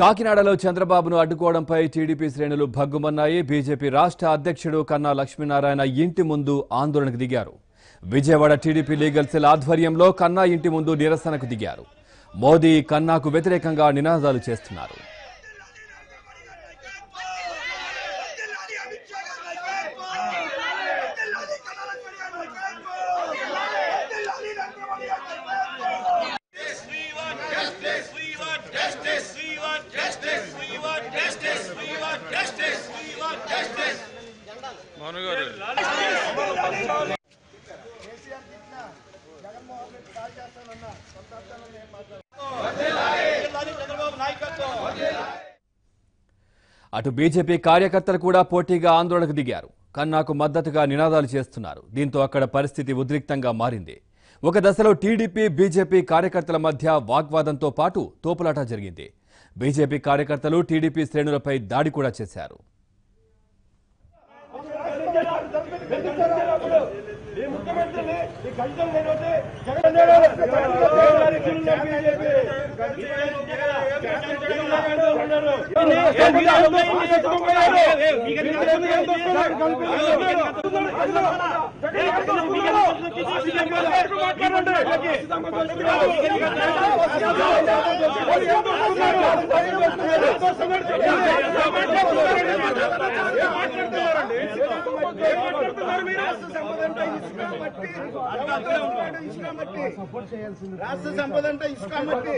కాకినాడలో చంద్రబాబును అడ్డుకోవడంపై టీడీపీ శ్రేణులు భగ్గుమన్నాయి. బీజేపీ రాష్ట్ర అధ్యక్షుడు కన్నా లక్ష్మీనారాయణ ఇంటి ముందు ఆందోళనకు దిగారు. విజయవాడ టీడీపీ లీగల్ సెల్ ఆధ్వర్యంలో కన్నా ఇంటి ముందు నిరసనకు దిగారు. మోదీ కన్నాకు వ్యతిరేకంగా నినాదాలు చేస్తున్నారు. అటు బీజేపీ కార్యకర్తలు కూడా పోటీగా ఆందోళనకు దిగారు. కన్నాకు మద్దతుగా నినాదాలు చేస్తున్నారు. దీంతో అక్కడ పరిస్థితి ఉద్రిక్తంగా మారింది. ఒక దశలో టీడీపీ బీజేపీ కార్యకర్తల మధ్య వాగ్వాదంతో పాటు తోపులాట జరిగింది. బీజేపీ కార్యకర్తలు టీడీపీ శ్రేణులపై దాడి కూడా చేశారు. రాష్ట్ర సంపద అంటే ఇసుక మట్టి.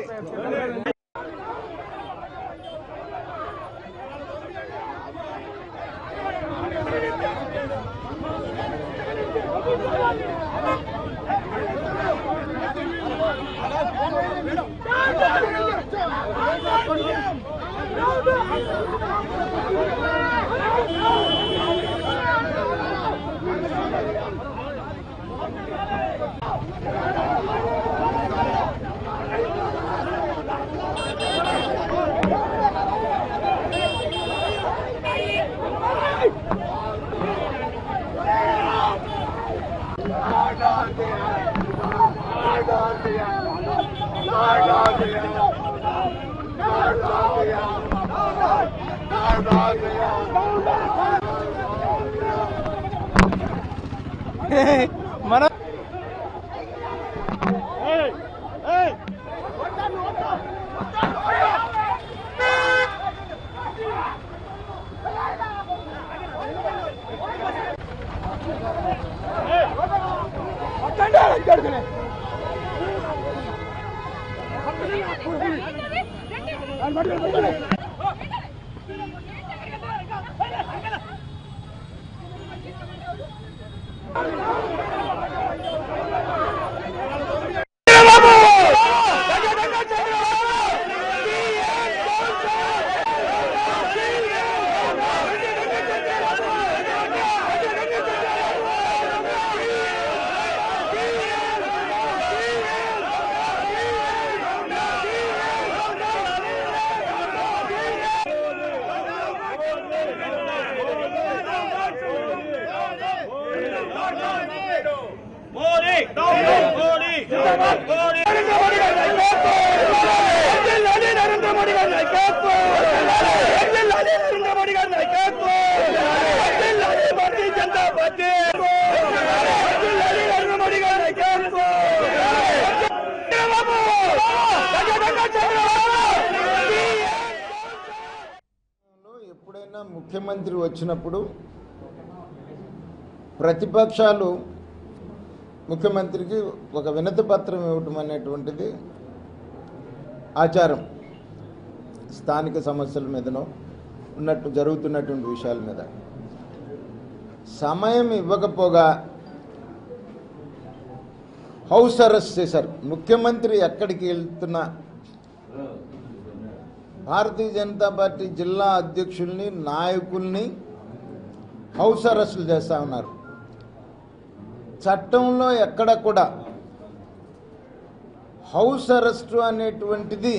మన ఎప్పుడైనా ముఖ్యమంత్రి వచ్చినప్పుడు ప్రతిపక్షాలు ముఖ్యమంత్రికి ఒక వినతి పత్రం ఇవ్వటం అనేటువంటిది ఆచారం. స్థానిక సమస్యల మీదనో జరుగుతున్నటువంటి విషయాల మీద సమయం ఇవ్వకపోగా హౌస్ అరెస్ట్ చేశారు. ముఖ్యమంత్రి ఎక్కడికి వెళ్తున్నా భారతీయ జనతా పార్టీ జిల్లా అధ్యక్షుల్ని నాయకుల్ని హౌస్ అరెస్టులు చేస్తూ ఉన్నారు. చట్టంలో ఎక్కడ కూడా హౌస్ అరెస్టు అనేటువంటిది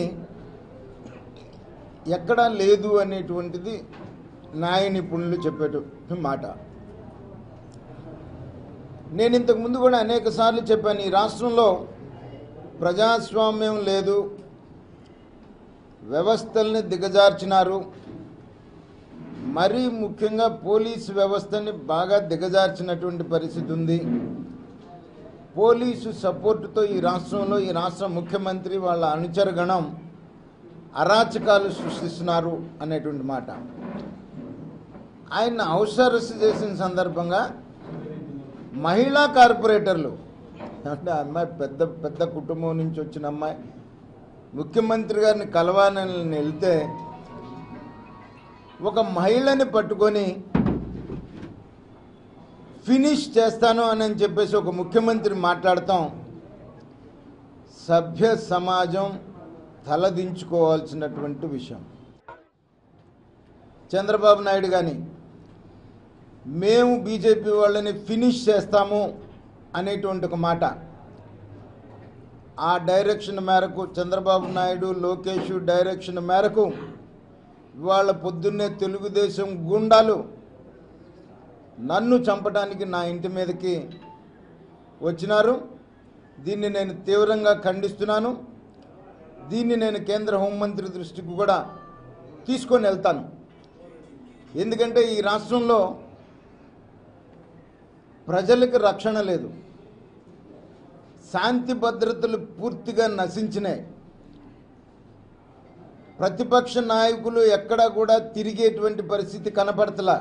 ఎక్కడా లేదు అనేటువంటిది న్యాయ నిపుణులు చెప్పే మాట. నేను ఇంతకుముందు కూడా అనేక సార్లు చెప్పాను, ఈ రాష్ట్రంలో ప్రజాస్వామ్యం లేదు, వ్యవస్థల్ని దిగజార్చినారు. మరీ ముఖ్యంగా పోలీసు వ్యవస్థని బాగా దిగజార్చినటువంటి పరిస్థితి ఉంది. పోలీసు సపోర్టుతో ఈ రాష్ట్రంలో ఈ రాష్ట్ర ముఖ్యమంత్రి వాళ్ళ అనుచరగణం అరాచకాలు సృష్టిస్తున్నారు అనేటువంటి మాట. ఆయన హౌస్ అరెస్ట్ చేసిన సందర్భంగా మహిళా కార్పొరేటర్లు, అంటే అమ్మాయి పెద్ద పెద్ద కుటుంబం నుంచి వచ్చిన అమ్మాయి ముఖ్యమంత్రి గారిని కలవాలని వెళ్తే ఒక మహిళని పట్టుకొని ఫినిష్ చేస్తాను అని చెప్పేసి ఒక ముఖ్యమంత్రి మాట్లాడతాం సభ్య సమాజం తలదించుకోవాల్సినటువంటి విషయం. చంద్రబాబు నాయుడు కానీ మేము బీజేపీ వాళ్ళని ఫినిష్ చేస్తాము అనేటువంటి ఒక మాట, ఆ డైరెక్షన్ మేరకు చంద్రబాబు నాయుడు లోకేష్ డైరెక్షన్ మేరకు ఇవాళ పొద్దున్నే తెలుగుదేశం గుండాలు నన్ను చంపడానికి నా ఇంటి మీదకి వచ్చినారు. దీన్ని నేను తీవ్రంగా ఖండిస్తున్నాను. దీన్ని నేను కేంద్ర హోంమంత్రి దృష్టికి కూడా తీసుకొని వెళ్తాను. ఎందుకంటే ఈ రాష్ట్రంలో ప్రజలకు రక్షణ లేదు, శాంతి భద్రతలు పూర్తిగా నశించినాయి. ప్రతిపక్ష నాయకులు ఎక్కడా కూడా తిరిగేటువంటి పరిస్థితి కనపడతలా.